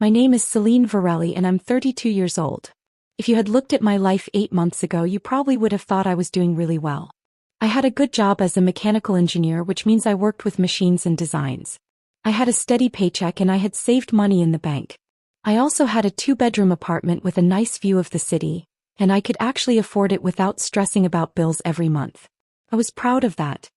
My name is Celine Varelli and I'm 32 years old. If you had looked at my life 8 months ago, you probably would have thought I was doing really well. I had a good job as a mechanical engineer, which means I worked with machines and designs. I had a steady paycheck and I had saved money in the bank. I also had a 2-bedroom apartment with a nice view of the city, and I could actually afford it without stressing about bills every month. I was proud of that.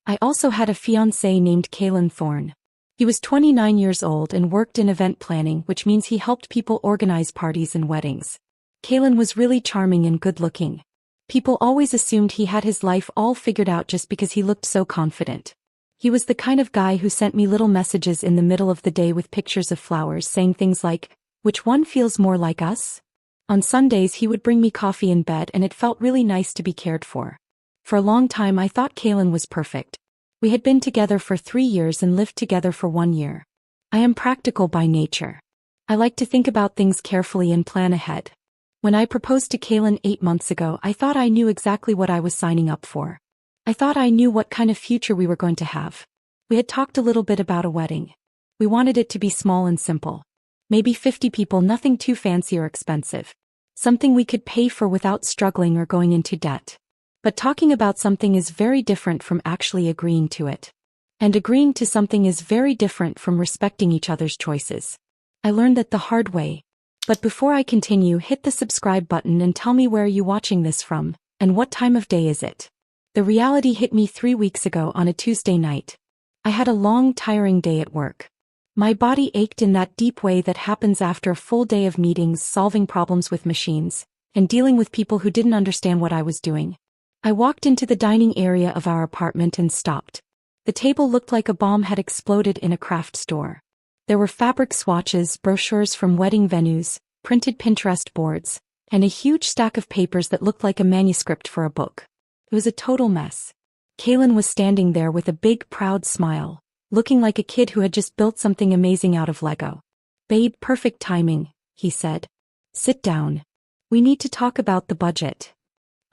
I also had a fiancé named Kalen Thorne. He was 29 years old and worked in event planning, which means he helped people organize parties and weddings. Kalen was really charming and good-looking. People always assumed he had his life all figured out just because he looked so confident. He was the kind of guy who sent me little messages in the middle of the day with pictures of flowers saying things like, "Which one feels more like us?" On Sundays he would bring me coffee in bed and it felt really nice to be cared for. For a long time I thought Kalen was perfect. We had been together for 3 years and lived together for 1 year. I am practical by nature. I like to think about things carefully and plan ahead. When I proposed to Kalen 8 months ago, I thought I knew exactly what I was signing up for. I thought I knew what kind of future we were going to have. We had talked a little bit about a wedding. We wanted it to be small and simple. Maybe 50 people, nothing too fancy or expensive. Something we could pay for without struggling or going into debt. But talking about something is very different from actually agreeing to it. And agreeing to something is very different from respecting each other's choices. I learned that the hard way. But before I continue, hit the subscribe button and tell me where you watching this from, and what time of day is it. The reality hit me 3 weeks ago on a Tuesday night. I had a long, tiring day at work. My body ached in that deep way that happens after a full day of meetings, solving problems with machines, and dealing with people who didn't understand what I was doing. I walked into the dining area of our apartment and stopped. The table looked like a bomb had exploded in a craft store. There were fabric swatches, brochures from wedding venues, printed Pinterest boards, and a huge stack of papers that looked like a manuscript for a book. It was a total mess. Kalen was standing there with a big, proud smile, looking like a kid who had just built something amazing out of Lego. "Babe, perfect timing," he said. "Sit down. We need to talk about the budget."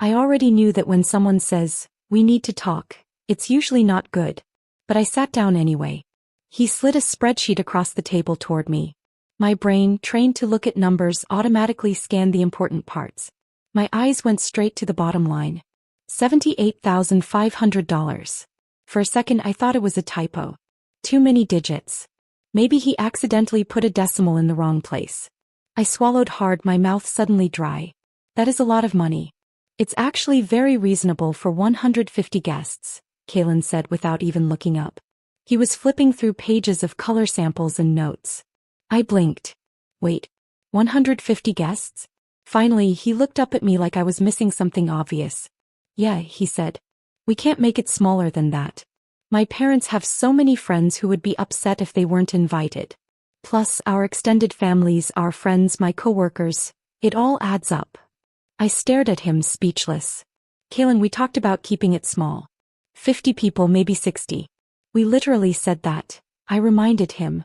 I already knew that when someone says, "We need to talk," it's usually not good. But I sat down anyway. He slid a spreadsheet across the table toward me. My brain, trained to look at numbers, automatically scanned the important parts. My eyes went straight to the bottom line. $78,500. For a second I thought it was a typo. Too many digits. Maybe he accidentally put a decimal in the wrong place. I swallowed hard, my mouth suddenly dry. That is a lot of money. It's actually very reasonable for 150 guests, Kalen said without even looking up. He was flipping through pages of color samples and notes. I blinked. Wait, 150 guests? Finally, he looked up at me like I was missing something obvious. "Yeah," he said. "We can't make it smaller than that. My parents have so many friends who would be upset if they weren't invited. Plus, our extended families, our friends, my coworkers, it all adds up." I stared at him, speechless. "Kalen, we talked about keeping it small. 50 people, maybe 60. We literally said that," I reminded him.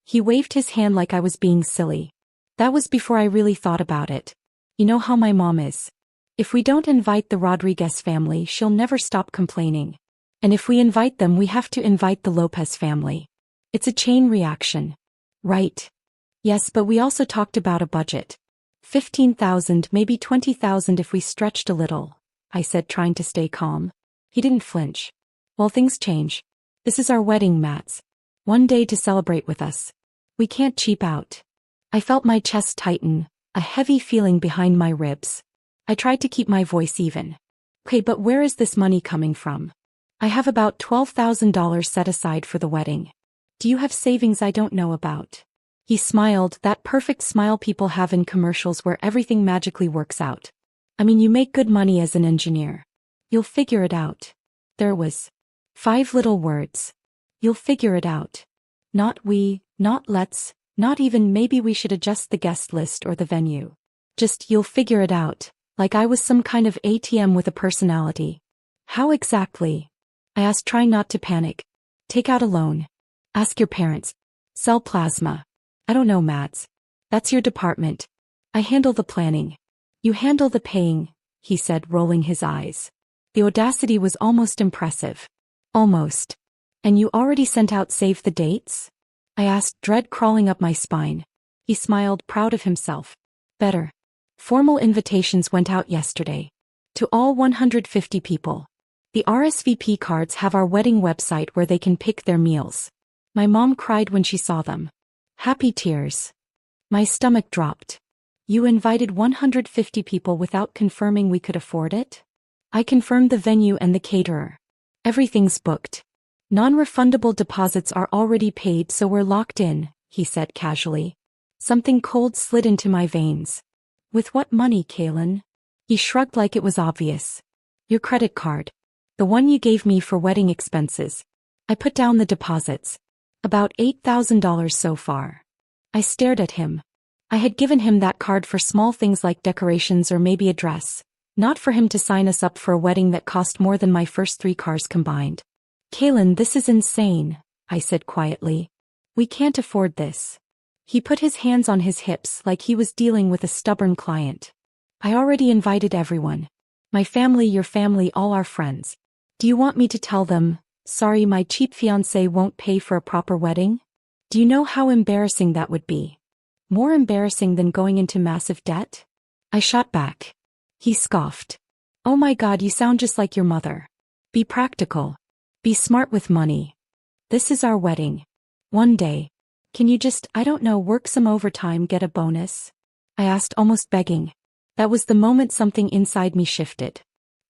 He waved his hand like I was being silly. "That was before I really thought about it. You know how my mom is. If we don't invite the Rodriguez family, she'll never stop complaining. And if we invite them, we have to invite the Lopez family. It's a chain reaction." "Right. Yes, but we also talked about a budget. 15,000, maybe 20,000 if we stretched a little," I said, trying to stay calm. He didn't flinch. "Well, things change. This is our wedding, Mats. One day to celebrate with us. We can't cheap out." I felt my chest tighten, a heavy feeling behind my ribs. I tried to keep my voice even. "Okay, but where is this money coming from? I have about $12,000 set aside for the wedding. Do you have savings I don't know about?" He smiled, that perfect smile people have in commercials where everything magically works out. "I mean, you make good money as an engineer. You'll figure it out." There was 5 little words. You'll figure it out. Not we, not let's, not even maybe we should adjust the guest list or the venue. Just you'll figure it out, like I was some kind of ATM with a personality. "How exactly?" I asked, trying not to panic. "Take out a loan. Ask your parents. Sell plasma. I don't know, Mads. That's your department. I handle the planning. You handle the paying," he said, rolling his eyes. The audacity was almost impressive. "Almost. And you already sent out save the dates?" I asked, dread crawling up my spine. He smiled, proud of himself. Better. Formal invitations went out yesterday. To all 150 people. The RSVP cards have our wedding website where they can pick their meals. My mom cried when she saw them. Happy tears. My stomach dropped. You invited 150 people without confirming we could afford it? I confirmed the venue and the caterer. Everything's booked. Non-refundable deposits are already paid, so we're locked in, he said casually. Something cold slid into my veins. With what money, Kaylin? He shrugged like it was obvious. Your credit card. The one you gave me for wedding expenses. I put down the deposits. About $8,000 so far. I stared at him. I had given him that card for small things like decorations or maybe a dress, not for him to sign us up for a wedding that cost more than my first 3 cars combined. Kaylin, this is insane, I said quietly. We can't afford this. He put his hands on his hips like he was dealing with a stubborn client. I already invited everyone. My family, your family, all our friends. Do you want me to tell them, sorry, my cheap fiancé won't pay for a proper wedding? Do you know how embarrassing that would be? More embarrassing than going into massive debt? I shot back. He scoffed. Oh my God, you sound just like your mother. Be practical. Be smart with money. This is our wedding. One day. Can you just, I don't know, work some overtime, get a bonus? I asked, almost begging. That was the moment something inside me shifted.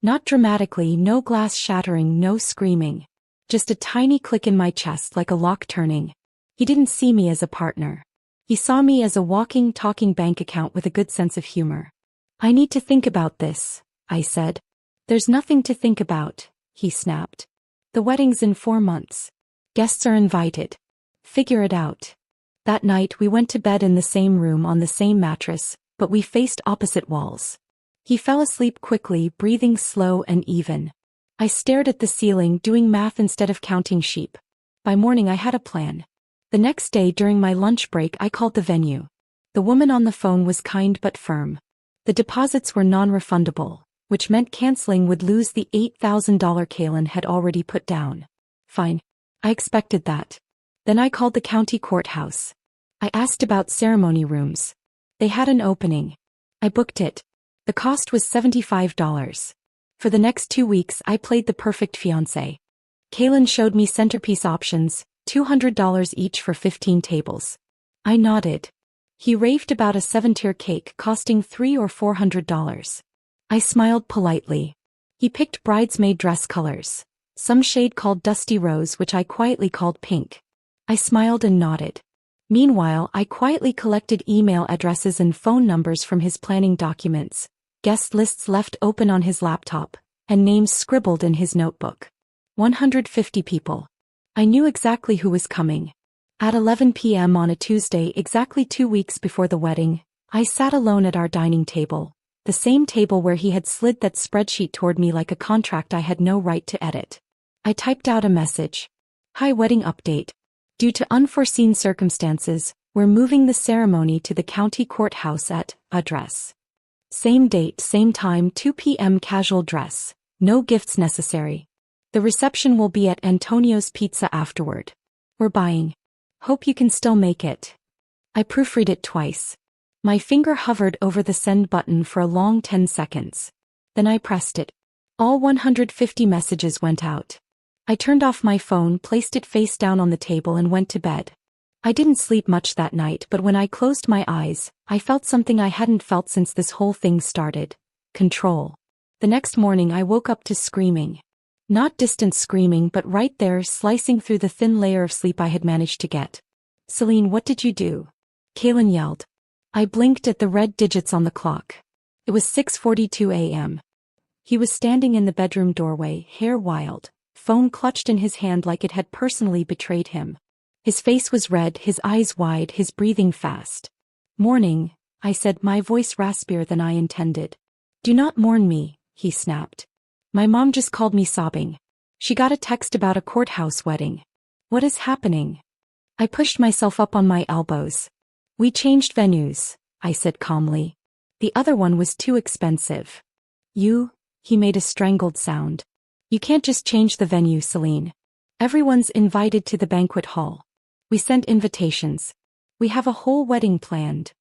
Not dramatically, no glass shattering, no screaming. Just a tiny click in my chest like a lock turning. He didn't see me as a partner. He saw me as a walking, talking bank account with a good sense of humor. I need to think about this, I said. There's nothing to think about, he snapped. The wedding's in 4 months. Guests are invited. Figure it out. That night we went to bed in the same room on the same mattress, but we faced opposite walls. He fell asleep quickly, breathing slow and even. I stared at the ceiling, doing math instead of counting sheep. By morning I had a plan. The next day during my lunch break I called the venue. The woman on the phone was kind but firm. The deposits were non-refundable, which meant canceling would lose the $8,000 Kaylin had already put down. Fine. I expected that. Then I called the county courthouse. I asked about ceremony rooms. They had an opening. I booked it. The cost was $75. For the next 2 weeks I played the perfect fiancé. Kaylin showed me centerpiece options, $200 each for 15 tables. I nodded. He raved about a 7-tier cake costing $300 or $400. I smiled politely. He picked bridesmaid dress colors. Some shade called dusty rose, which I quietly called pink. I smiled and nodded. Meanwhile, I quietly collected email addresses and phone numbers from his planning documents, guest lists left open on his laptop, and names scribbled in his notebook. 150 people. I knew exactly who was coming. At 11 p.m. on a Tuesday, exactly 2 weeks before the wedding, I sat alone at our dining table, the same table where he had slid that spreadsheet toward me like a contract I had no right to edit. I typed out a message. Hi, wedding update. Due to unforeseen circumstances, we're moving the ceremony to the county courthouse at address. Same date, same time, 2 p.m. casual dress. No gifts necessary. The reception will be at Antonio's Pizza afterward. We're buying. Hope you can still make it. I proofread it twice. My finger hovered over the send button for a long 10 seconds. Then I pressed it. All 150 messages went out. I turned off my phone, placed it face down on the table and went to bed. I didn't sleep much that night, but when I closed my eyes, I felt something I hadn't felt since this whole thing started. Control. The next morning I woke up to screaming. Not distant screaming, but right there, slicing through the thin layer of sleep I had managed to get. Celine, what did you do? Kaylin yelled. I blinked at the red digits on the clock. It was 6:42 a.m. He was standing in the bedroom doorway, hair wild, phone clutched in his hand like it had personally betrayed him. His face was red, his eyes wide, his breathing fast. Morning, I said, my voice raspier than I intended. Do not mourn me, he snapped. My mom just called me sobbing. She got a text about a courthouse wedding. What is happening? I pushed myself up on my elbows. We changed venues, I said calmly. The other one was too expensive. He made a strangled sound. You can't just change the venue, Celine. Everyone's invited to the banquet hall. We sent invitations. We have a whole wedding planned.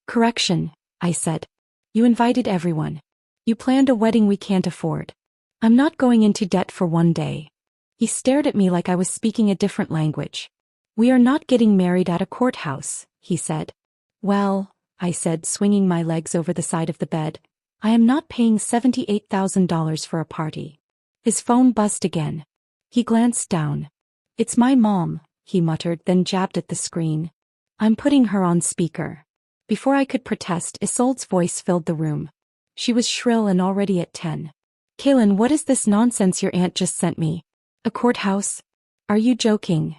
Correction, I said. You invited everyone. You planned a wedding we can't afford. I'm not going into debt for one day. He stared at me like I was speaking a different language. We are not getting married at a courthouse, he said. Well, I said, swinging my legs over the side of the bed, I am not paying $78,000 for a party. His phone buzzed again. He glanced down. It's my mom, he muttered, then jabbed at the screen. I'm putting her on speaker. Before I could protest, Isolde's voice filled the room. She was shrill and already at 10. Kaylin, what is this nonsense your aunt just sent me? A courthouse? Are you joking?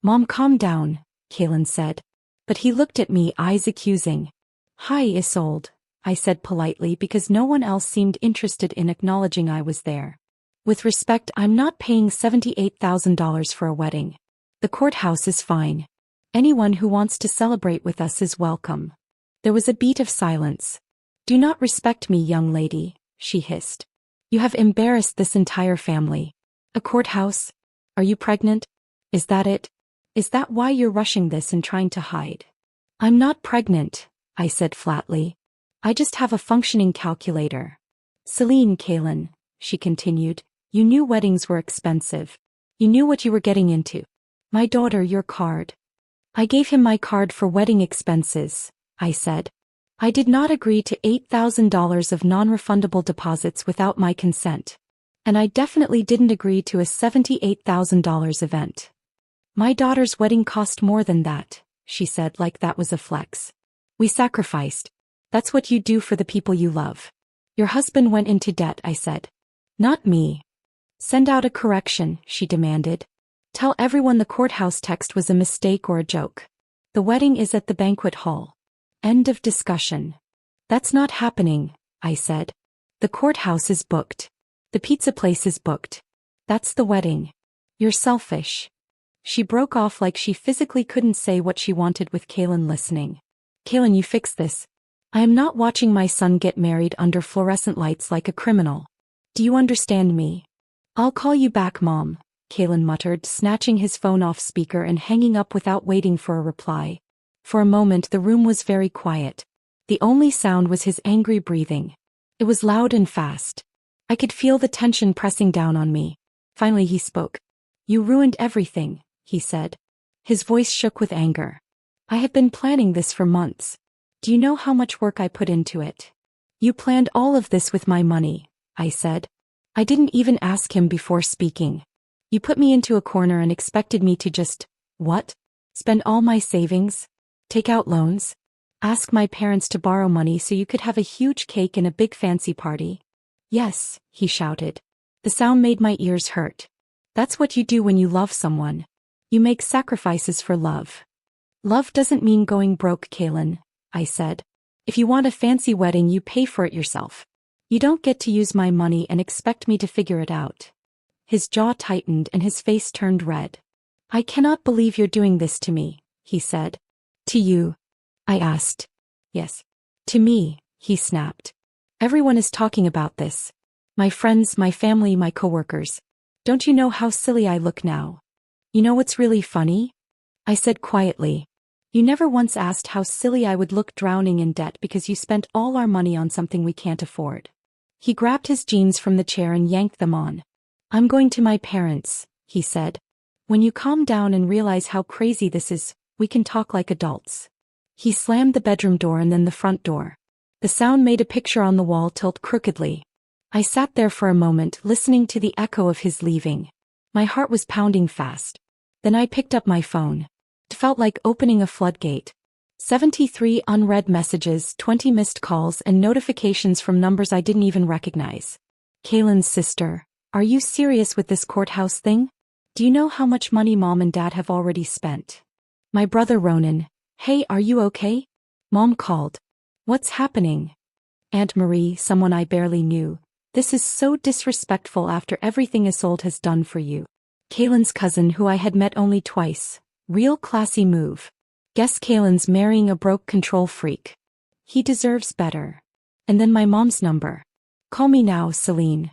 Mom, calm down, Kaylin said. But he looked at me, eyes accusing. Hi, Isolde, I said politely because no one else seemed interested in acknowledging I was there. With respect, I'm not paying $78,000 for a wedding. The courthouse is fine. Anyone who wants to celebrate with us is welcome. There was a beat of silence. Do not respect me, young lady, she hissed. You have embarrassed this entire family. A courthouse? Are you pregnant? Is that it? Is that why you're rushing this and trying to hide? I'm not pregnant, I said flatly. I just have a functioning calculator. Celine, Kaylin, she continued, you knew weddings were expensive. You knew what you were getting into. My daughter, your card. I gave him my card for wedding expenses, I said. I did not agree to $8,000 of non-refundable deposits without my consent. And I definitely didn't agree to a $78,000 event. My daughter's wedding cost more than that, she said like that was a flex. We sacrificed. That's what you do for the people you love. Your husband went into debt, I said. Not me. Send out a correction, she demanded. Tell everyone the courthouse text was a mistake or a joke. The wedding is at the banquet hall. End of discussion. That's not happening, I said. The courthouse is booked. The pizza place is booked. That's the wedding. You're selfish. She broke off like she physically couldn't say what she wanted with Kaylin listening. Kaylin, you fix this. I am not watching my son get married under fluorescent lights like a criminal. Do you understand me? I'll call you back, Mom, Kaylin muttered, snatching his phone off speaker and hanging up without waiting for a reply. For a moment the room was very quiet. The only sound was his angry breathing. It was loud and fast. I could feel the tension pressing down on me. Finally he spoke. You ruined everything, he said. His voice shook with anger. I have been planning this for months. Do you know how much work I put into it? You planned all of this with my money, I said. I didn't even ask him before speaking. You put me into a corner and expected me to just, what? Spend all my savings? Take out loans? Ask my parents to borrow money so you could have a huge cake and a big fancy party? Yes, he shouted. The sound made my ears hurt. That's what you do when you love someone. You make sacrifices for love. Love doesn't mean going broke, Kaylin, I said. If you want a fancy wedding, you pay for it yourself. You don't get to use my money and expect me to figure it out. His jaw tightened and his face turned red. I cannot believe you're doing this to me, he said. To you? I asked. Yes. To me, he snapped. Everyone is talking about this. My friends, my family, my coworkers. Don't you know how silly I look now? You know what's really funny? I said quietly. You never once asked how silly I would look drowning in debt because you spent all our money on something we can't afford. He grabbed his jeans from the chair and yanked them on. I'm going to my parents, he said. When you calm down and realize how crazy this is, we can talk like adults. He slammed the bedroom door and then the front door. The sound made a picture on the wall tilt crookedly. I sat there for a moment listening to the echo of his leaving. My heart was pounding fast. Then I picked up my phone. It felt like opening a floodgate. 73 unread messages, 20 missed calls, and notifications from numbers I didn't even recognize. Kaylin's sister, are you serious with this courthouse thing? Do you know how much money Mom and Dad have already spent? My brother Ronan, hey, are you okay? Mom called. What's happening? Aunt Marie, someone I barely knew. This is so disrespectful after everything Isolde has done for you. Kaylin's cousin, who I had met only twice. Real classy move. Guess Kaylin's marrying a broke control freak. He deserves better. And then my mom's number. Call me now, Celine.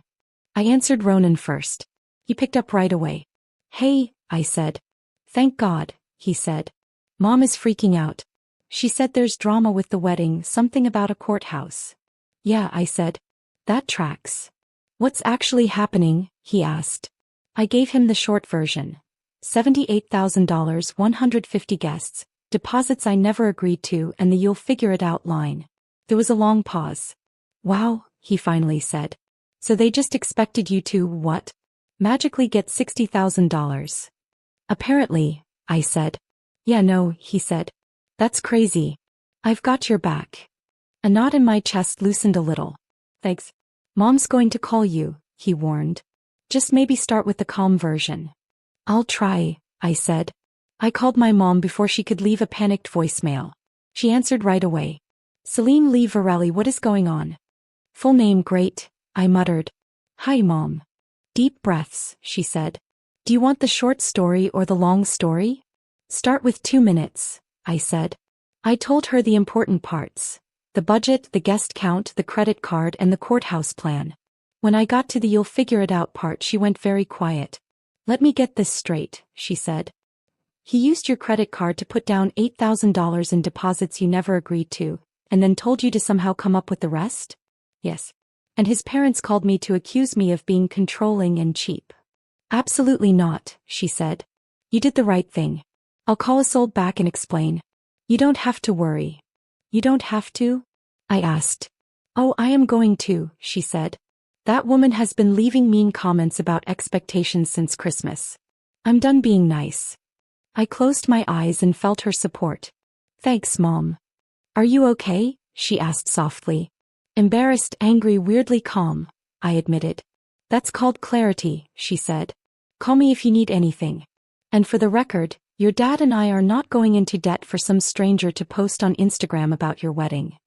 I answered Ronan first. He picked up right away. Hey, I said. Thank God, he said. Mom is freaking out. She said there's drama with the wedding, something about a courthouse. Yeah, I said. That tracks. What's actually happening? He asked. I gave him the short version. $78,000, 150 guests, deposits I never agreed to, and the "you'll figure it out" line. There was a long pause. Wow, he finally said. So they just expected you to, what? Magically get $60,000. Apparently, I said. Yeah, no, he said. That's crazy. I've got your back. A knot in my chest loosened a little. Thanks. Mom's going to call you, he warned. Just maybe start with the calm version. I'll try, I said. I called my mom before she could leave a panicked voicemail. She answered right away. Celine Lee Varelli, what is going on? Full name, great, I muttered. Hi, Mom. Deep breaths, she said. Do you want the short story or the long story? Start with 2 minutes, I said. I told her the important parts. The budget, the guest count, the credit card, and the courthouse plan. When I got to the "you'll figure it out" part, she went very quiet. Let me get this straight, she said. He used your credit card to put down $8,000 in deposits you never agreed to, and then told you to somehow come up with the rest? Yes. And his parents called me to accuse me of being controlling and cheap. Absolutely not, she said. You did the right thing. I'll call Isolde back and explain. You don't have to worry. You don't have to? I asked. Oh, I am going to, she said. That woman has been leaving mean comments about expectations since Christmas. I'm done being nice. I closed my eyes and felt her support. Thanks, Mom. Are you okay? She asked softly. Embarrassed, angry, weirdly calm, I admitted. That's called clarity, she said. Call me if you need anything. And for the record, your dad and I are not going into debt for some stranger to post on Instagram about your wedding.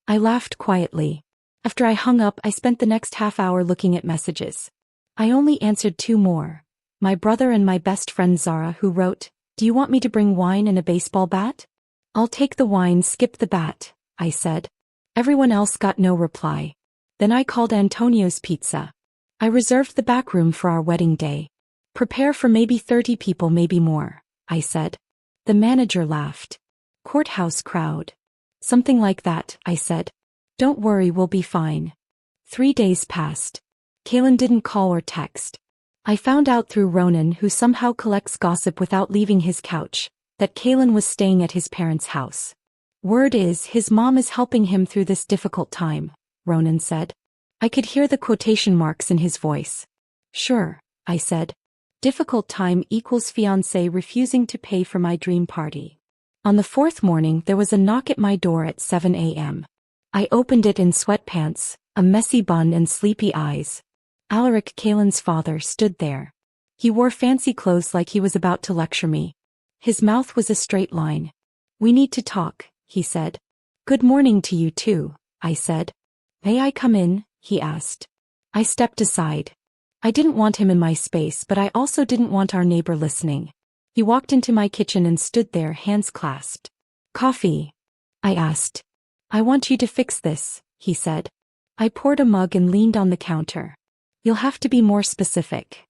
I laughed quietly. After I hung up, I spent the next half hour looking at messages. I only answered 2 more. My brother and my best friend Zara, who wrote, Do you want me to bring wine and a baseball bat? I'll take the wine, skip the bat, I said. Everyone else got no reply. Then I called Antonio's Pizza. I reserved the back room for our wedding day. Prepare for maybe 30 people, maybe more, I said. The manager laughed. Courthouse crowd. Something like that, I said. Don't worry, we'll be fine. 3 days passed. Kaylin didn't call or text. I found out through Ronan, who somehow collects gossip without leaving his couch, that Kaylin was staying at his parents' house. Word is, his mom is helping him through this difficult time, Ronan said. I could hear the quotation marks in his voice. Sure, I said. Difficult time equals fiancé refusing to pay for my dream party. On the 4th morning, there was a knock at my door at 7 a.m. I opened it in sweatpants, a messy bun and sleepy eyes. Alaric, Kaylin's father, stood there. He wore fancy clothes like he was about to lecture me. His mouth was a straight line. We need to talk, he said. Good morning to you too, I said. May I come in? He asked. I stepped aside. I didn't want him in my space, but I also didn't want our neighbor listening. He walked into my kitchen and stood there, hands clasped. Coffee? I asked. I want you to fix this, he said. I poured a mug and leaned on the counter. You'll have to be more specific.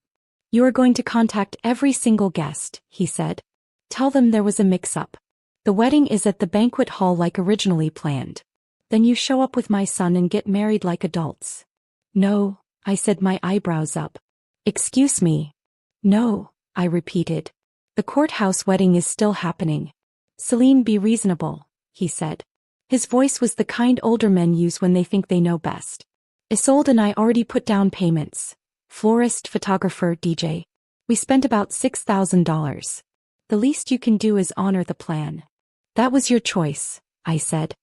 You are going to contact every single guest, he said. Tell them there was a mix-up. The wedding is at the banquet hall like originally planned. Then you show up with my son and get married like adults. No, I said, my eyebrows up. Excuse me. No, I repeated. The courthouse wedding is still happening. Celine, be reasonable, he said. His voice was the kind older men use when they think they know best. Isolde and I already put down payments. Florist, photographer, DJ. We spent about $6,000. The least you can do is honor the plan. That was your choice, I said.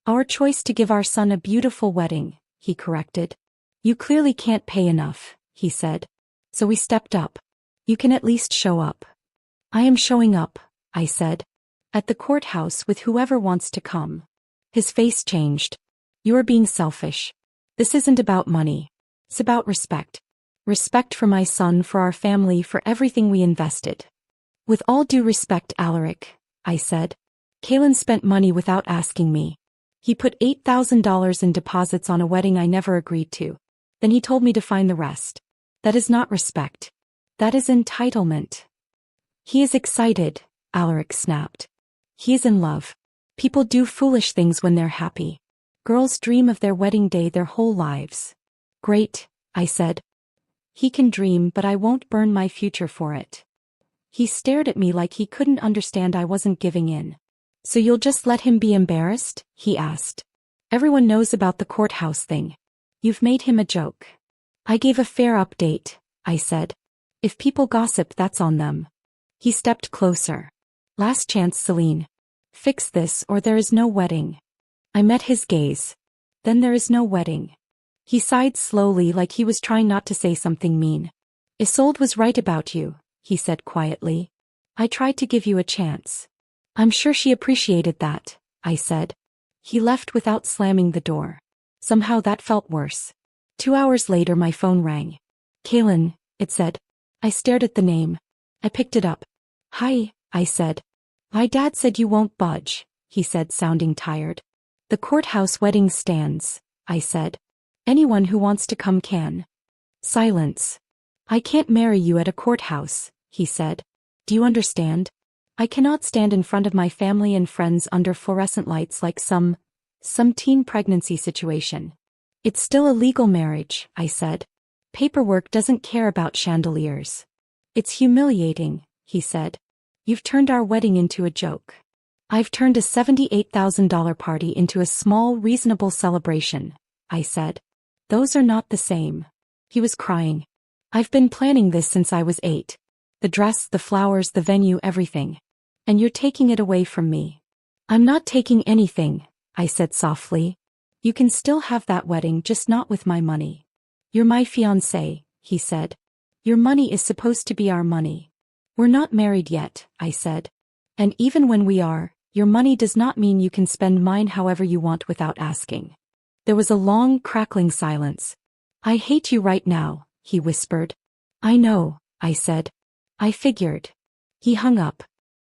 Our choice to give our son a beautiful wedding, he corrected. You clearly can't pay enough, he said. So we stepped up. You can at least show up. I am showing up, I said. At the courthouse with whoever wants to come. His face changed. You are being selfish. This isn't about money. It's about respect. Respect for my son, for our family, for everything we invested. With all due respect, Alaric, I said. Kaylin spent money without asking me. He put $8,000 in deposits on a wedding I never agreed to. Then he told me to find the rest. That is not respect. That is entitlement. He is excited, Alaric snapped. He is in love. People do foolish things when they're happy. Girls dream of their wedding day their whole lives. Great, I said. He can dream, but I won't burn my future for it. He stared at me like he couldn't understand I wasn't giving in. So you'll just let him be embarrassed? He asked. Everyone knows about the courthouse thing. You've made him a joke. I gave a fair update, I said. If people gossip, that's on them. He stepped closer. Last chance, Celine. Fix this or there is no wedding. I met his gaze. Then there is no wedding. He sighed slowly like he was trying not to say something mean. Isolde was right about you, he said quietly. I tried to give you a chance. I'm sure she appreciated that, I said. He left without slamming the door. Somehow that felt worse. 2 hours later my phone rang. Kaylin, it said. I stared at the name. I picked it up. Hi, I said. My dad said you won't budge, he said, sounding tired. The courthouse wedding stands, I said. Anyone who wants to come can. Silence. I can't marry you at a courthouse, he said. Do you understand? I cannot stand in front of my family and friends under fluorescent lights like some teen pregnancy situation. It's still a legal marriage, I said. Paperwork doesn't care about chandeliers. It's humiliating, he said. You've turned our wedding into a joke. I've turned a $78,000 party into a small, reasonable celebration, I said. Those are not the same. He was crying. I've been planning this since I was 8. The dress, the flowers, the venue, everything. And you're taking it away from me. I'm not taking anything, I said softly. You can still have that wedding, just not with my money. You're my fiancé, he said. Your money is supposed to be our money. We're not married yet, I said. And even when we are, your money does not mean you can spend mine however you want without asking. There was a long, crackling silence. I hate you right now, he whispered. I know, I said. I figured. He hung up.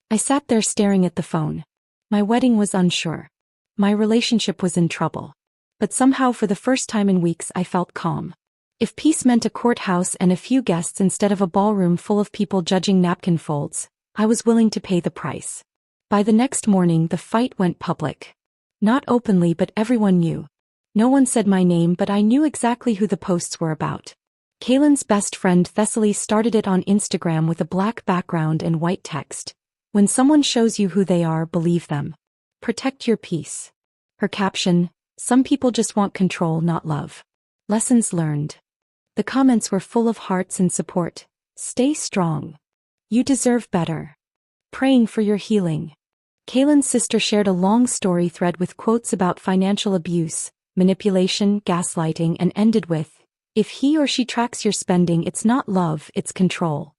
I sat there staring at the phone. My wedding was unsure. My relationship was in trouble. But somehow for the first time in weeks I felt calm. If peace meant a courthouse and a few guests instead of a ballroom full of people judging napkin folds, I was willing to pay the price. By the next morning the fight went public. Not openly, but everyone knew. No one said my name, but I knew exactly who the posts were about. Kaylin's best friend Thessaly started it on Instagram with a black background and white text. When someone shows you who they are, believe them. Protect your peace. Her caption, some people just want control, not love. Lessons learned. The comments were full of hearts and support. Stay strong. You deserve better. Praying for your healing. Kaylin's sister shared a long story thread with quotes about financial abuse, manipulation, gaslighting, and ended with, if he or she tracks your spending, it's not love, it's control.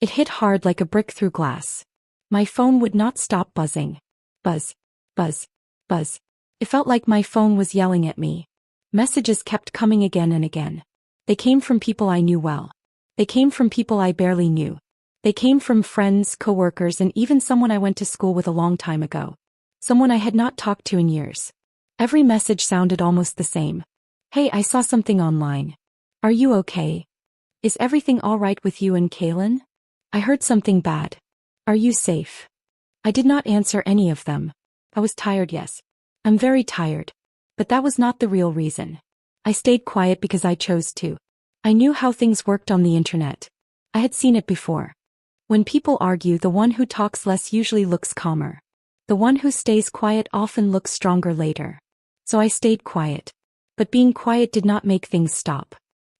It hit hard like a brick through glass. My phone would not stop buzzing. Buzz, buzz, buzz. It felt like my phone was yelling at me. Messages kept coming again and again. They came from people I knew well. They came from people I barely knew. They came from friends, coworkers, and even someone I went to school with a long time ago. Someone I had not talked to in years. Every message sounded almost the same. Hey, I saw something online. Are you okay? Is everything all right with you and Kaylin? I heard something bad. Are you safe? I did not answer any of them. I was tired, yes. I'm very tired. But that was not the real reason. I stayed quiet because I chose to. I knew how things worked on the internet. I had seen it before. When people argue, the one who talks less usually looks calmer. The one who stays quiet often looks stronger later. So I stayed quiet. But being quiet did not make things stop.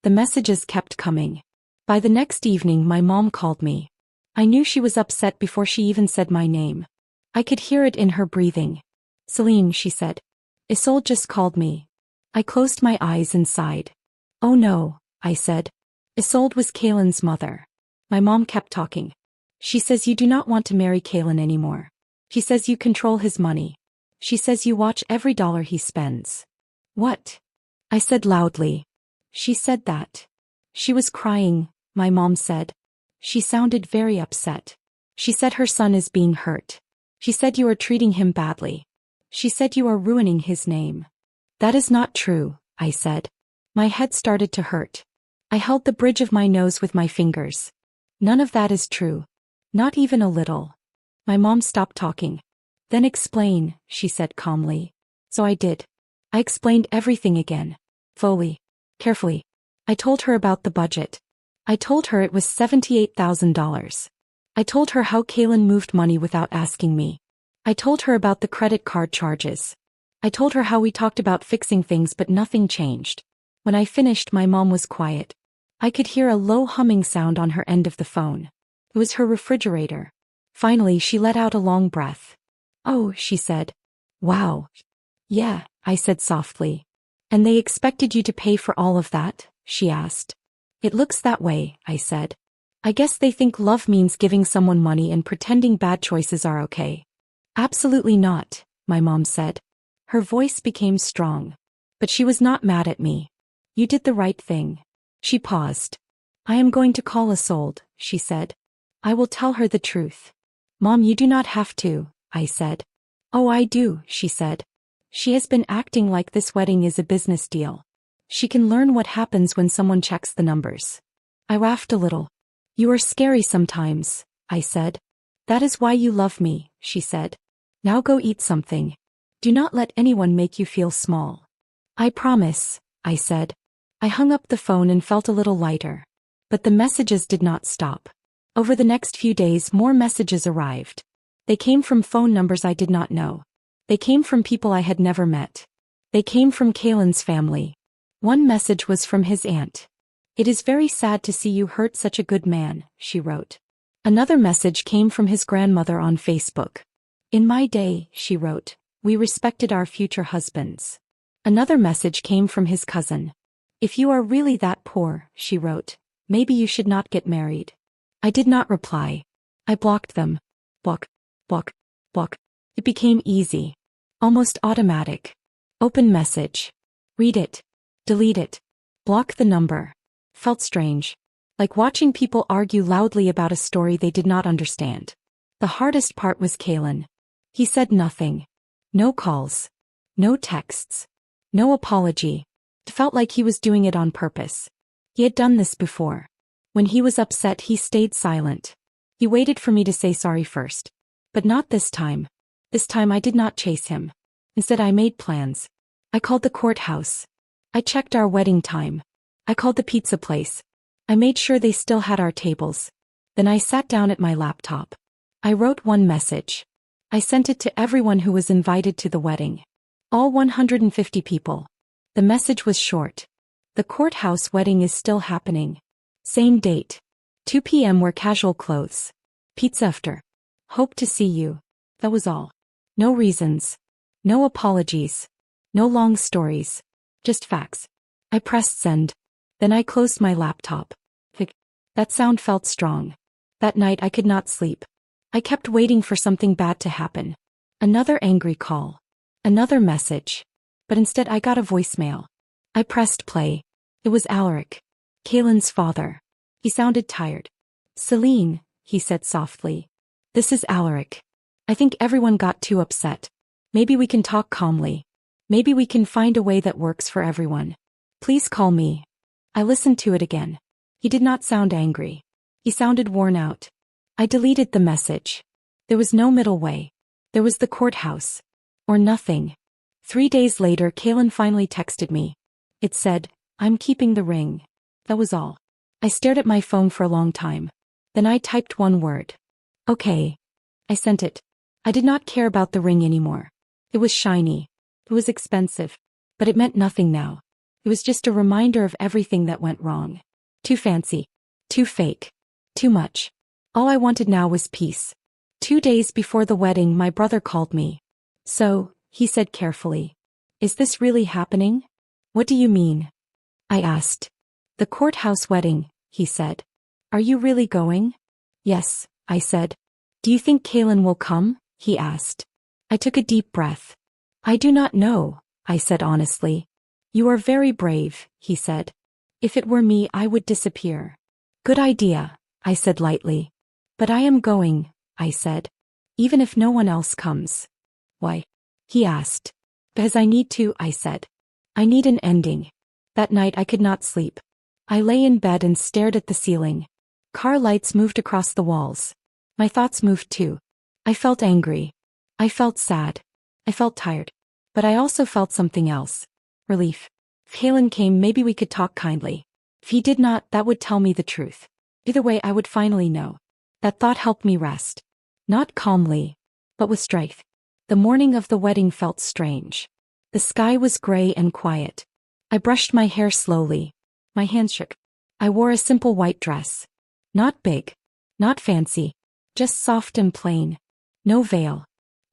The messages kept coming. By the next evening my mom called me. I knew she was upset before she even said my name. I could hear it in her breathing. Celine, she said. Isolde just called me. I closed my eyes and sighed. Oh no, I said. Isolde was Kaylin's mother. My mom kept talking. She says you do not want to marry Kaylin anymore. She says you control his money. She says you watch every dollar he spends. What? I said loudly. She said that. She was crying, my mom said. She sounded very upset. She said her son is being hurt. She said you are treating him badly. She said you are ruining his name. That is not true, I said. My head started to hurt. I held the bridge of my nose with my fingers. None of that is true. Not even a little. My mom stopped talking. Then explain, she said calmly. So I did. I explained everything again. Fully. Carefully. I told her about the budget. I told her it was $78,000. I told her how Kaylin moved money without asking me. I told her about the credit card charges. I told her how we talked about fixing things but nothing changed. When I finished, my mom was quiet. I could hear a low humming sound on her end of the phone. It was her refrigerator. Finally, she let out a long breath. Oh, she said. Wow. Yeah, I said softly. And they expected you to pay for all of that? She asked. It looks that way, I said. I guess they think love means giving someone money and pretending bad choices are okay. Absolutely not, my mom said. Her voice became strong. But she was not mad at me. You did the right thing. She paused. I am going to call Isolde, she said. I will tell her the truth. Mom, you do not have to, I said. Oh, I do, she said. She has been acting like this wedding is a business deal. She can learn what happens when someone checks the numbers. I laughed a little. You are scary sometimes, I said. That is why you love me, she said. Now go eat something. Do not let anyone make you feel small. I promise, I said. I hung up the phone and felt a little lighter. But the messages did not stop. Over the next few days, more messages arrived. They came from phone numbers I did not know. They came from people I had never met. They came from Kaylin's family. One message was from his aunt. It is very sad to see you hurt such a good man, she wrote. Another message came from his grandmother on Facebook. In my day, she wrote, we respected our future husbands. Another message came from his cousin. If you are really that poor, she wrote, maybe you should not get married. I did not reply. I blocked them. Block, block, block. It became easy. Almost automatic. Open message. Read it. Delete it. Block the number. Felt strange. Like watching people argue loudly about a story they did not understand. The hardest part was Kaylin. He said nothing. No calls. No texts. No apology. It felt like he was doing it on purpose. He had done this before. When he was upset, he stayed silent. He waited for me to say sorry first. But not this time. This time I did not chase him. Instead, I made plans. I called the courthouse. I checked our wedding time. I called the pizza place. I made sure they still had our tables. Then I sat down at my laptop. I wrote one message. I sent it to everyone who was invited to the wedding. All 150 people. The message was short. The courthouse wedding is still happening. Same date. 2 p.m. Wear casual clothes. Pizza after. Hope to see you. That was all. No reasons. No apologies. No long stories. Just facts. I pressed send. Then I closed my laptop. That sound felt strong. That night I could not sleep. I kept waiting for something bad to happen. Another angry call. Another message. But instead I got a voicemail. I pressed play. It was Alaric. Kaylin's father. He sounded tired. Celine, he said softly. This is Alaric. I think everyone got too upset. Maybe we can talk calmly. Maybe we can find a way that works for everyone. Please call me. I listened to it again. He did not sound angry. He sounded worn out. I deleted the message. There was no middle way. There was the courthouse. Or nothing. 3 days later, Kaylin finally texted me. It said, I'm keeping the ring. That was all. I stared at my phone for a long time. Then I typed one word. Okay. I sent it. I did not care about the ring anymore. It was shiny. It was expensive. But it meant nothing now. It was just a reminder of everything that went wrong. Too fancy. Too fake. Too much. All I wanted now was peace. 2 days before the wedding, my brother called me. So, he said carefully. Is this really happening? What do you mean? I asked. The courthouse wedding, he said. Are you really going? Yes, I said. Do you think Kaylin will come? He asked. I took a deep breath. I do not know, I said honestly. You are very brave, he said. If it were me, I would disappear. Good idea, I said lightly. But I am going, I said. Even if no one else comes. Why? He asked. Because I need to, I said. I need an ending. That night I could not sleep. I lay in bed and stared at the ceiling. Car lights moved across the walls. My thoughts moved too. I felt angry. I felt sad. I felt tired. But I also felt something else. Relief. If Halen came, maybe we could talk kindly. If he did not, that would tell me the truth. Either way, I would finally know. That thought helped me rest. Not calmly, but with strength. The morning of the wedding felt strange. The sky was gray and quiet. I brushed my hair slowly. My hands shook. I wore a simple white dress. Not big. Not fancy. Just soft and plain. No veil.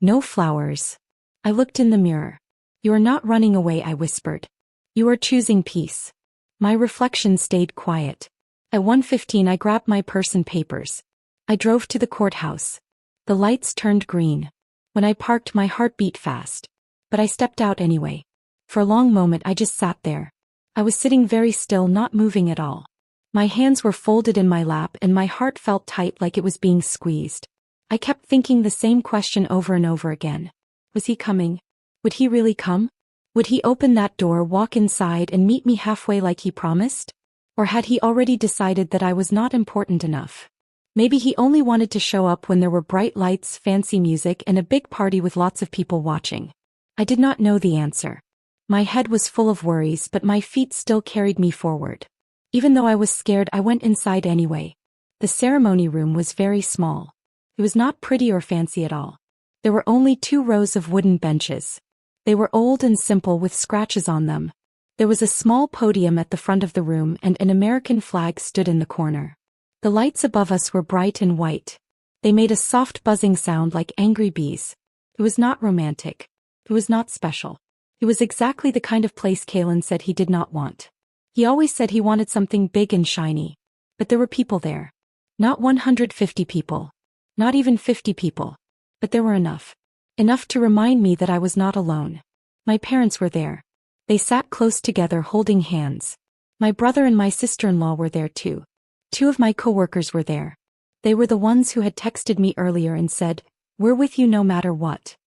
No flowers. I looked in the mirror. You are not running away, I whispered. You are choosing peace. My reflection stayed quiet. At 1:15 I grabbed my purse and papers. I drove to the courthouse. The lights turned green. When I parked, my heart beat fast. But I stepped out anyway. For a long moment I just sat there. I was sitting very still, not moving at all. My hands were folded in my lap and my heart felt tight, like it was being squeezed. I kept thinking the same question over and over again. Was he coming? Would he really come? Would he open that door, walk inside, and meet me halfway like he promised? Or had he already decided that I was not important enough? Maybe he only wanted to show up when there were bright lights, fancy music, and a big party with lots of people watching. I did not know the answer. My head was full of worries, but my feet still carried me forward. Even though I was scared, I went inside anyway. The ceremony room was very small. It was not pretty or fancy at all. There were only 2 rows of wooden benches. They were old and simple with scratches on them. There was a small podium at the front of the room and an American flag stood in the corner. The lights above us were bright and white. They made a soft buzzing sound like angry bees. It was not romantic. It was not special. It was exactly the kind of place Halen said he did not want. He always said he wanted something big and shiny. But there were people there. Not 150 people. Not even 50 people. But there were enough. Enough to remind me that I was not alone. My parents were there. They sat close together holding hands. My brother and my sister-in-law were there too. 2 of my coworkers were there. They were the ones who had texted me earlier and said, "We're with you no matter what."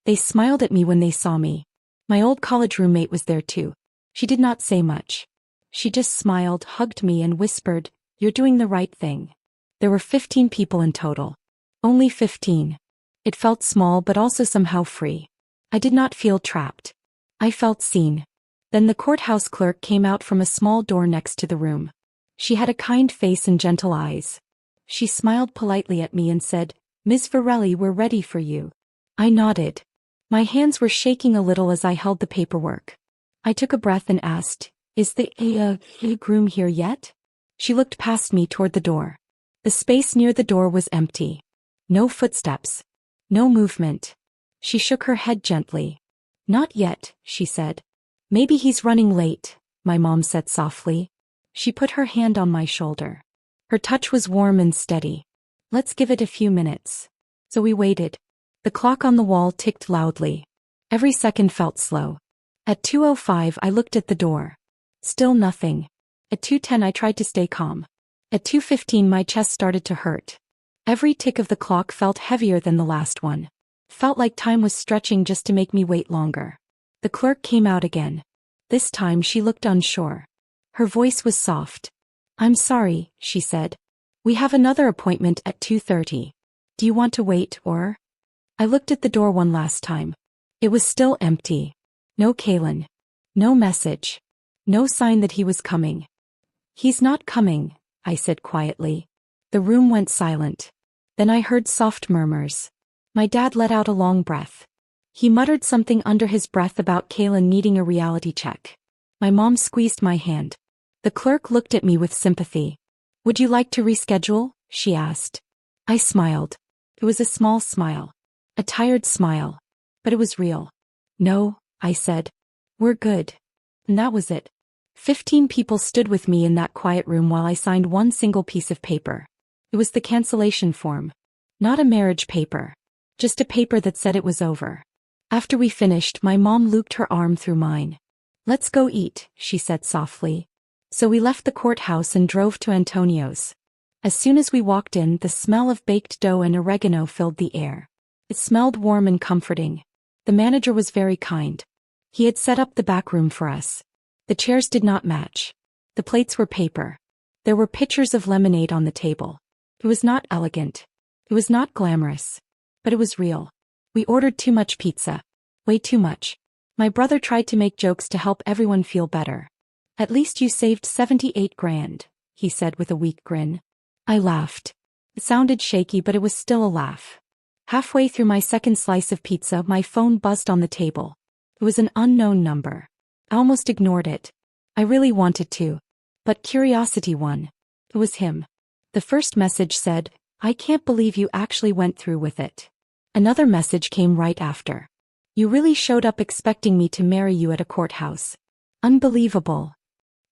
They smiled at me when they saw me. My old college roommate was there too. She did not say much. She just smiled, hugged me, and whispered, "You're doing the right thing." There were 15 people in total. Only 15. It felt small but also somehow free. I did not feel trapped. I felt seen. Then the courthouse clerk came out from a small door next to the room. She had a kind face and gentle eyes. She smiled politely at me and said, "Ms. Varelli, we're ready for you." I nodded. My hands were shaking a little as I held the paperwork. I took a breath and asked, "Is the groom here yet?" She looked past me toward the door. The space near the door was empty. No footsteps. No movement. She shook her head gently. "Not yet," she said. "Maybe he's running late," my mom said softly. She put her hand on my shoulder. Her touch was warm and steady. "Let's give it a few minutes." So we waited. The clock on the wall ticked loudly. Every second felt slow. At 2:05 I looked at the door. Still nothing. At 2:10 I tried to stay calm. At 2:15 my chest started to hurt. Every tick of the clock felt heavier than the last one. Felt like time was stretching just to make me wait longer. The clerk came out again. This time she looked unsure. Her voice was soft. "I'm sorry," she said. "We have another appointment at 2:30. Do you want to wait or?" I looked at the door one last time. It was still empty. No Halen. No message. No sign that he was coming. "He's not coming," I said quietly. The room went silent. Then I heard soft murmurs. My dad let out a long breath. He muttered something under his breath about Halen needing a reality check. My mom squeezed my hand. The clerk looked at me with sympathy. "Would you like to reschedule?" she asked. I smiled. It was a small smile. A tired smile. But it was real. "No," I said. "We're good." And that was it. 15 people stood with me in that quiet room while I signed one single piece of paper. It was the cancellation form. Not a marriage paper. Just a paper that said it was over. After we finished, my mom looped her arm through mine. "Let's go eat," she said softly. So we left the courthouse and drove to Antonio's. As soon as we walked in, the smell of baked dough and oregano filled the air. It smelled warm and comforting. The manager was very kind. He had set up the back room for us. The chairs did not match. The plates were paper. There were pitchers of lemonade on the table. It was not elegant. It was not glamorous. But it was real. We ordered too much pizza. Way too much. My brother tried to make jokes to help everyone feel better. At least you saved 78 grand, he said with a weak grin. I laughed. It sounded shaky, but it was still a laugh. Halfway through my second slice of pizza, my phone buzzed on the table. It was an unknown number. I almost ignored it. I really wanted to. But curiosity won. It was him. The first message said, "I can't believe you actually went through with it." Another message came right after. "You really showed up expecting me to marry you at a courthouse. Unbelievable."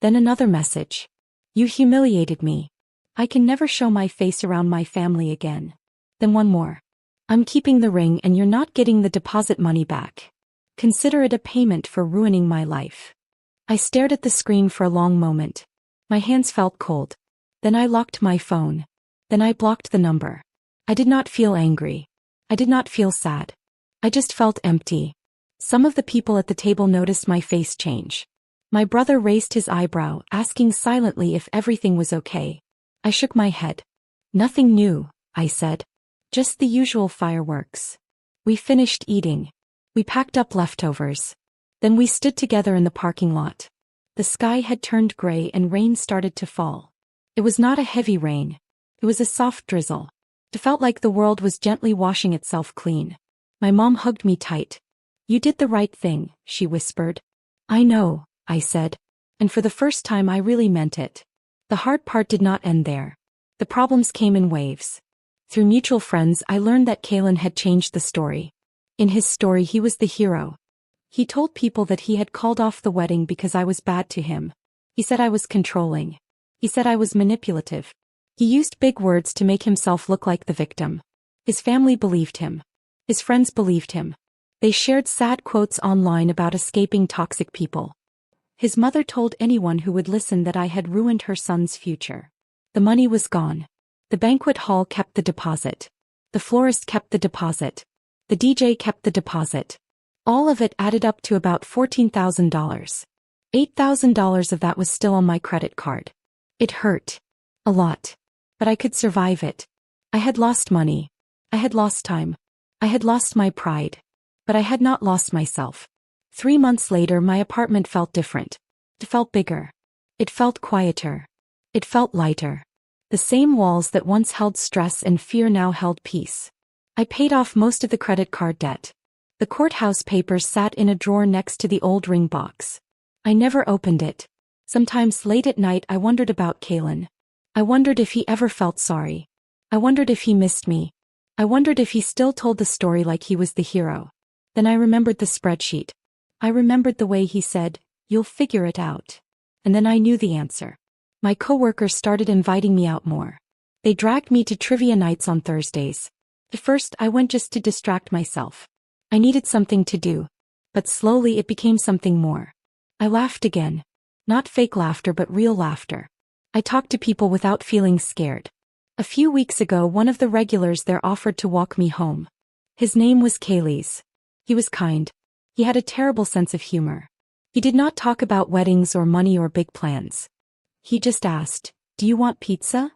Then another message. "You humiliated me. I can never show my face around my family again." Then one more. "I'm keeping the ring and you're not getting the deposit money back. Consider it a payment for ruining my life." I stared at the screen for a long moment. My hands felt cold. Then I locked my phone. Then I blocked the number. I did not feel angry. I did not feel sad. I just felt empty. Some of the people at the table noticed my face change. My brother raised his eyebrow, asking silently if everything was okay. I shook my head. "Nothing new," I said. "Just the usual fireworks." We finished eating. We packed up leftovers. Then we stood together in the parking lot. The sky had turned gray and rain started to fall. It was not a heavy rain. It was a soft drizzle. It felt like the world was gently washing itself clean. My mom hugged me tight. "You did the right thing," she whispered. "I know," I said. And for the first time I really meant it. The hard part did not end there. The problems came in waves. Through mutual friends I learned that Kalen had changed the story. In his story he was the hero. He told people that he had called off the wedding because I was bad to him. He said I was controlling. He said I was manipulative. He used big words to make himself look like the victim. His family believed him. His friends believed him. They shared sad quotes online about escaping toxic people. His mother told anyone who would listen that I had ruined her son's future. The money was gone. The banquet hall kept the deposit. The florist kept the deposit. The DJ kept the deposit. All of it added up to about $14,000. $8,000 of that was still on my credit card. It hurt. A lot. But I could survive it. I had lost money. I had lost time. I had lost my pride. But I had not lost myself. 3 months later my apartment felt different. It felt bigger. It felt quieter. It felt lighter. The same walls that once held stress and fear now held peace. I paid off most of the credit card debt. The courthouse papers sat in a drawer next to the old ring box. I never opened it. Sometimes late at night I wondered about Kalen. I wondered if he ever felt sorry. I wondered if he missed me. I wondered if he still told the story like he was the hero. Then I remembered the spreadsheet. I remembered the way he said, "You'll figure it out." And then I knew the answer. My coworkers started inviting me out more. They dragged me to trivia nights on Thursdays. At first I went just to distract myself. I needed something to do. But slowly it became something more. I laughed again. Not fake laughter but real laughter. I talked to people without feeling scared. A few weeks ago one of the regulars there offered to walk me home. His name was Kaylee's. He was kind. He had a terrible sense of humor. He did not talk about weddings or money or big plans. He just asked, "Do you want pizza?"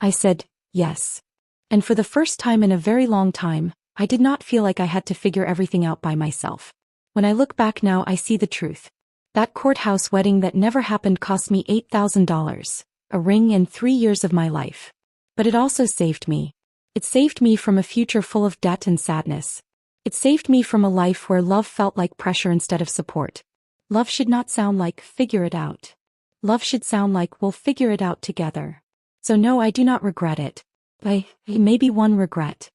I said, "Yes." And for the first time in a very long time, I did not feel like I had to figure everything out by myself. When I look back now I see the truth. That courthouse wedding that never happened cost me $8,000, a ring and 3 years of my life. But it also saved me. It saved me from a future full of debt and sadness. It saved me from a life where love felt like pressure instead of support. Love should not sound like "figure it out." Love should sound like "we'll figure it out together." So no, I do not regret it. Maybe one regret.